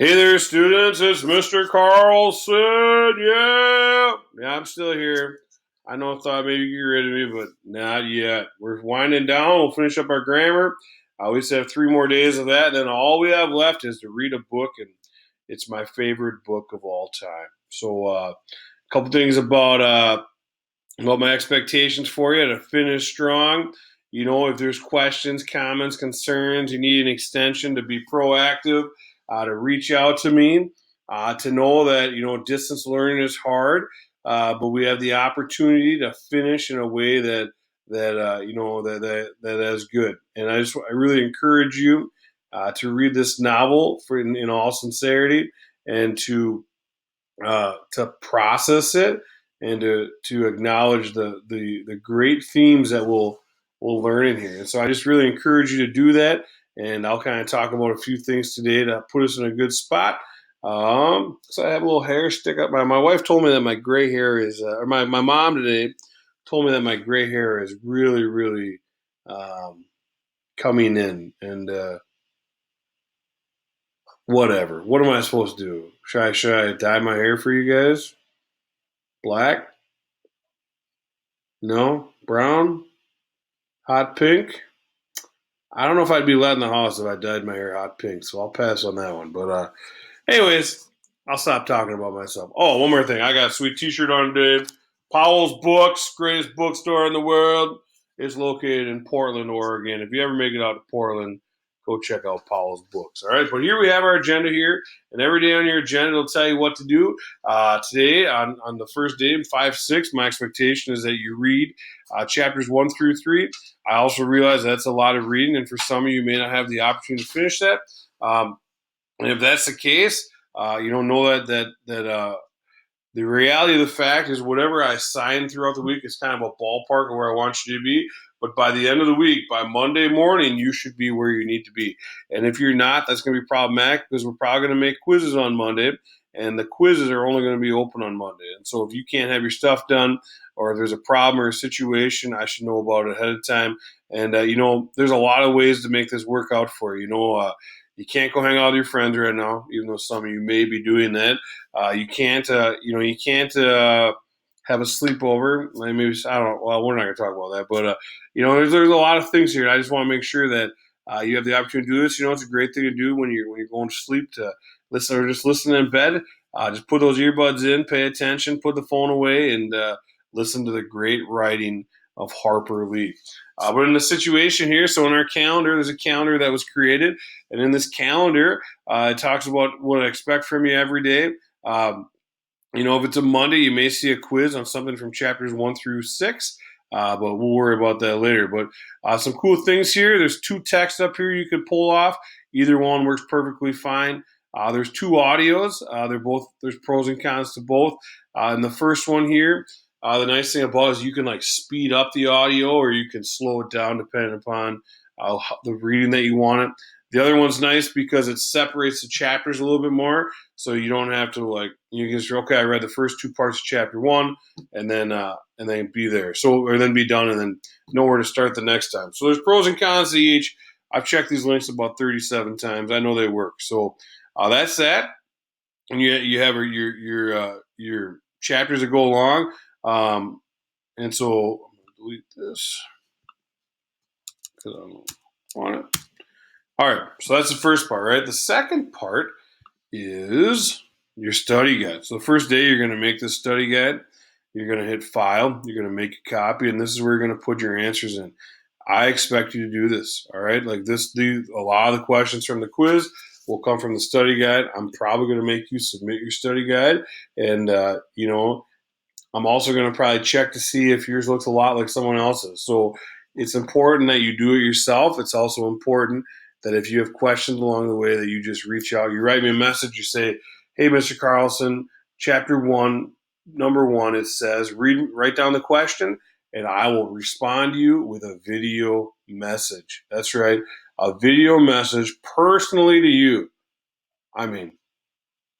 Hey there, students. It's Mr. Carlson. Yeah, I'm still here. I know I thought maybe you'd get rid of me, but not yet. We're winding down. We'll finish up our grammar. I always have 3 more days of that. Then all we have left is to read a book, and it's my favorite book of all time. So, a couple things about my expectations for you to finish strong. If there's questions, comments, concerns, you need an extension to be proactive, to reach out to me, to know that, distance learning is hard, but we have the opportunity to finish in a way that is good. And I really encourage you to read this novel in all sincerity and to process it and to acknowledge the great themes that we'll learn in here. And so I just really encourage you to do that. And I'll kind of talk about a few things today to put us in a good spot. So I have a little hair stick up. My wife told me that my gray hair is, or my mom today told me that my gray hair is really, really coming in. And whatever. What am I supposed to do? Should I dye my hair for you guys? Black? No? Brown? Hot pink? I don't know if I'd be let in the house if I dyed my hair hot pink, so I'll pass on that one. But anyways, I'll stop talking about myself. Oh, one more thing. I got a sweet t-shirt on today. Powell's Books, greatest bookstore in the world. It's located in Portland, Oregon. If you ever make it out to Portland, go check out Powell's Books. All right, but here we have our agenda here, and every day on your agenda it'll tell you what to do. Today, on the first day, 5-6, my expectation is that you read chapters 1 through 3. I also realize that's a lot of reading, and for some of you may not have the opportunity to finish that. And if that's the case, know that the reality of the fact is whatever I sign throughout the week is kind of a ballpark of where I want you to be. But by the end of the week, by Monday morning, you should be where you need to be. And if you're not, that's going to be problematic because we're probably going to make quizzes on Monday, and the quizzes are only going to be open on Monday. And so if you can't have your stuff done, or if there's a problem or a situation, I should know about it ahead of time. And there's a lot of ways to make this work out for you. You can't go hang out with your friends right now, even though some of you may be doing that. You can't have a sleepover. Maybe I don't know. Well, we're not going to talk about that, but there's a lot of things here. I just want to make sure that you have the opportunity to do this. It's a great thing to do when you're going to sleep, to listen or just listen in bed. Just put those earbuds in, pay attention, put the phone away, and listen to the great writing of Harper Lee. But in the situation here, so in our calendar, there's a calendar that was created, and in this calendar, it talks about what I expect from you every day. If it's a Monday, you may see a quiz on something from chapters 1 through 6, but we'll worry about that later. But some cool things here. There's 2 texts up here you could pull off. Either one works perfectly fine. There's 2 audios. There's pros and cons to both. And the first one here, the nice thing about it is you can speed up the audio or you can slow it down depending upon the reading that you want it. The other one's nice because it separates the chapters a little bit more, so you don't have to you can just I read the first 2 parts of chapter 1 and then be there. Or then be done and then know where to start the next time. So there's pros and cons to each. I've checked these links about 37 times. I know they work. So that's that. And you have your chapters that go along. And so I'm going to delete this because I don't want it. All right, so that's the first part, right? The second part is your study guide. So the first day you're going to make this study guide. You're going to hit file. You're going to make a copy, and this is where you're going to put your answers in. I expect you to do this, all right? A lot of the questions from the quiz will come from the study guide. I'm probably going to make you submit your study guide, and I'm also going to probably check to see if yours looks a lot like someone else's. So it's important that you do it yourself. It's also important that if you have questions along the way that you just reach out. You write me a message. You say, hey, Mr. Carlson, chapter 1, number 1, it says, write down the question, and I will respond to you with a video message. That's right, a video message personally to you. I mean,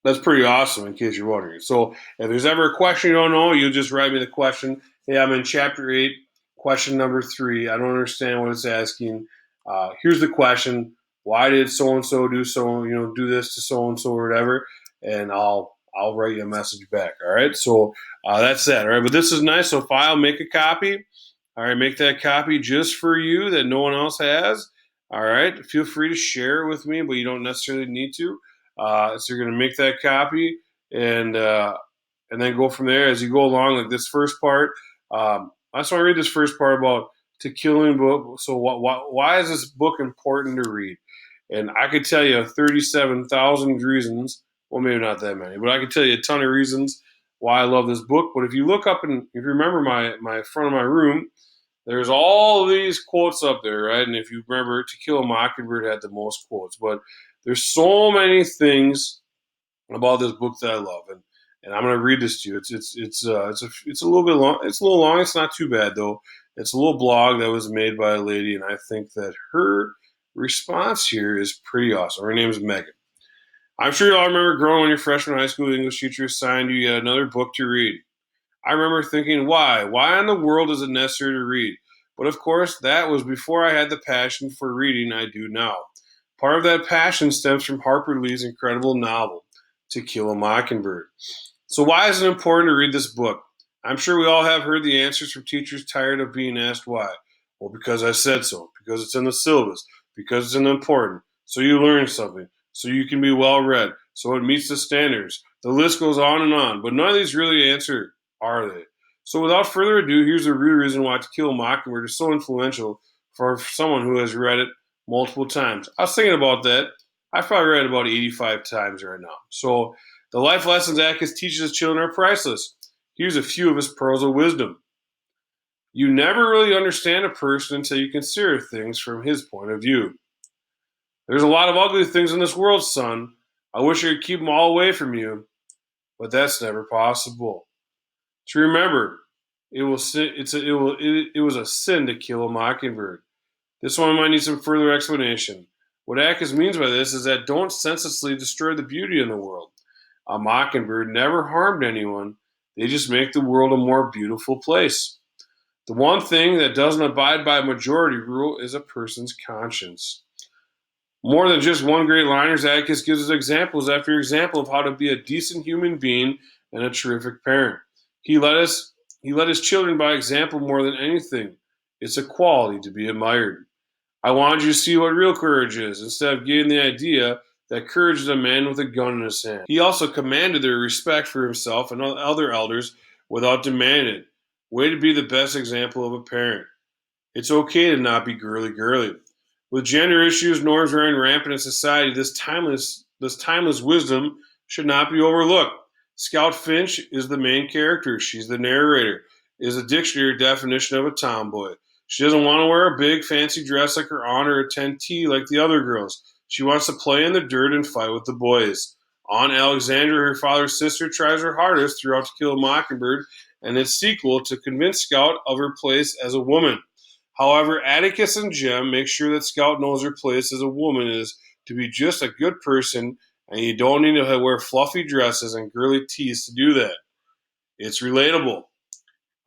that's pretty awesome in case you're wondering. So if there's ever a question you don't know, you'll just write me the question. Hey, I'm in chapter 8, question number 3. I don't understand what it's asking. Here's the question. why did so and so do do this to so and so or whatever, and I'll write you a message back. All right, so that's that. All right, but this is nice. So file, make a copy. All right, make that copy just for you that no one else has. All right, feel free to share it with me, but you don't necessarily need to. So you're going to make that copy and then go from there as you go along. Like this first part, I just want to read this first part about to killing book. So why is this book important to read? And I could tell you 37,000 reasons. Well, maybe not that many, but I could tell you a ton of reasons why I love this book. But if you look up and if you remember my front of my room, there's all these quotes up there, right? And if you remember, To Kill a Mockingbird had the most quotes, but there's so many things about this book that I love, and I'm going to read this to you. It's a little bit long. It's a little long. It's not too bad though. It's a little blog that was made by a lady, and I think that her response here is pretty awesome. Her name is Megan. I'm sure you all remember growing when your freshman high school English teacher assigned you yet another book to read. I remember thinking, why? Why in the world is it necessary to read? But of course, that was before I had the passion for reading I do now. Part of that passion stems from Harper Lee's incredible novel, To Kill a Mockingbird. So, why is it important to read this book? I'm sure we all have heard the answers from teachers tired of being asked why. Well, because I said so, because it's in the syllabus, because it's important, so you learn something, so you can be well read, so it meets the standards. The list goes on, but none of these really answer, are they? So, without further ado, here's the real reason why To Kill a Mockingbird is so influential for someone who has read it multiple times. I was thinking about that. I've probably read it about 85 times right now. So, the life lessons Atticus teaches his children are priceless. Here's a few of his pearls of wisdom. You never really understand a person until you consider things from his point of view. There's a lot of ugly things in this world, son. I wish I could keep them all away from you, but that's never possible. To remember, it was a sin to kill a mockingbird. This one might need some further explanation. What Atticus means by this is that don't senselessly destroy the beauty in the world. A mockingbird never harmed anyone. They just make the world a more beautiful place. The one thing that doesn't abide by a majority rule is a person's conscience. More than just one great liner, Atticus gives us examples after example of how to be a decent human being and a terrific parent. He led his children by example more than anything. It's a quality to be admired. I wanted you to see what real courage is, instead of getting the idea that courage is a man with a gun in his hand. He also commanded their respect for himself and other elders without demanding it. Way to be the best example of a parent. It's okay to not be girly. With gender issues, norms running rampant in society, this timeless wisdom should not be overlooked. Scout Finch is the main character. She's the narrator. Is a dictionary definition of a tomboy. She doesn't want to wear a big fancy dress like her aunt or attend tea like the other girls. She wants to play in the dirt and fight with the boys. Aunt Alexandra, her father's sister, tries her hardest throughout To Kill a Mockingbird and its sequel to convince Scout of her place as a woman. However, Atticus and Jem make sure that Scout knows her place as a woman is to be just a good person, and you don't need to wear fluffy dresses and girly tees to do that. It's relatable.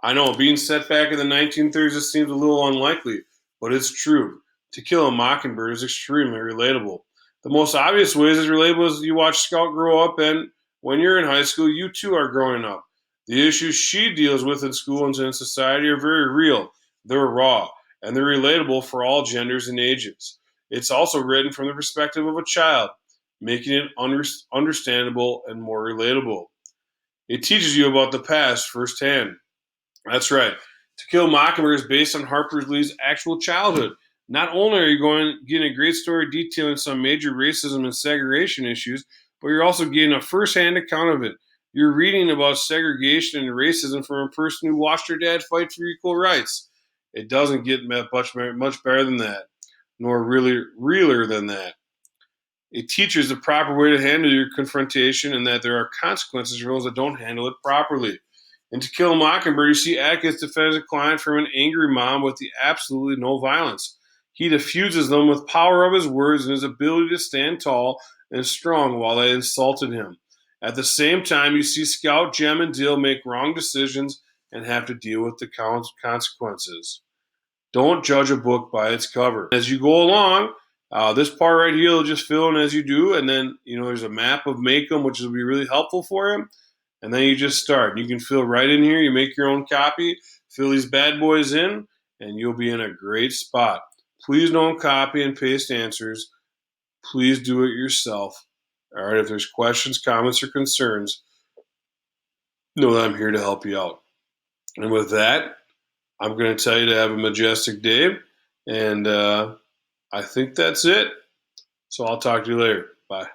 I know, being set back in the 1930s, it seems a little unlikely, but it's true. To Kill a Mockingbird is extremely relatable. The most obvious ways it's relatable is you watch Scout grow up, and when you're in high school, you too are growing up. The issues she deals with in school and in society are very real. They're raw, and they're relatable for all genders and ages. It's also written from the perspective of a child, making it understandable and more relatable. It teaches you about the past firsthand. That's right. To Kill a Mockingbird is based on Harper Lee's actual childhood. Not only are you getting a great story detailing some major racism and segregation issues, but you're also getting a first-hand account of it. You're reading about segregation and racism from a person who watched her dad fight for equal rights. It doesn't get much better than that, nor really realer than that. It teaches the proper way to handle your confrontation and that there are consequences for those that don't handle it properly. In To Kill a Mockingbird, you see Atticus defend his client from an angry mom with the absolutely no violence. He diffuses them with power of his words and his ability to stand tall and strong while they insulted him. At the same time, you see Scout, Jem, and Dill make wrong decisions and have to deal with the consequences. Don't judge a book by its cover. As you go along, This part right here will just fill in as you do, and then there's a map of make them, which will be really helpful for you. And then you just start. You can fill right in here. You make your own copy, fill these bad boys in, and you'll be in a great spot. Please don't copy and paste answers. Please do it yourself. All right, if there's questions, comments, or concerns, know that I'm here to help you out. And with that, I'm going to tell you to have a majestic day. And I think that's it. So I'll talk to you later. Bye.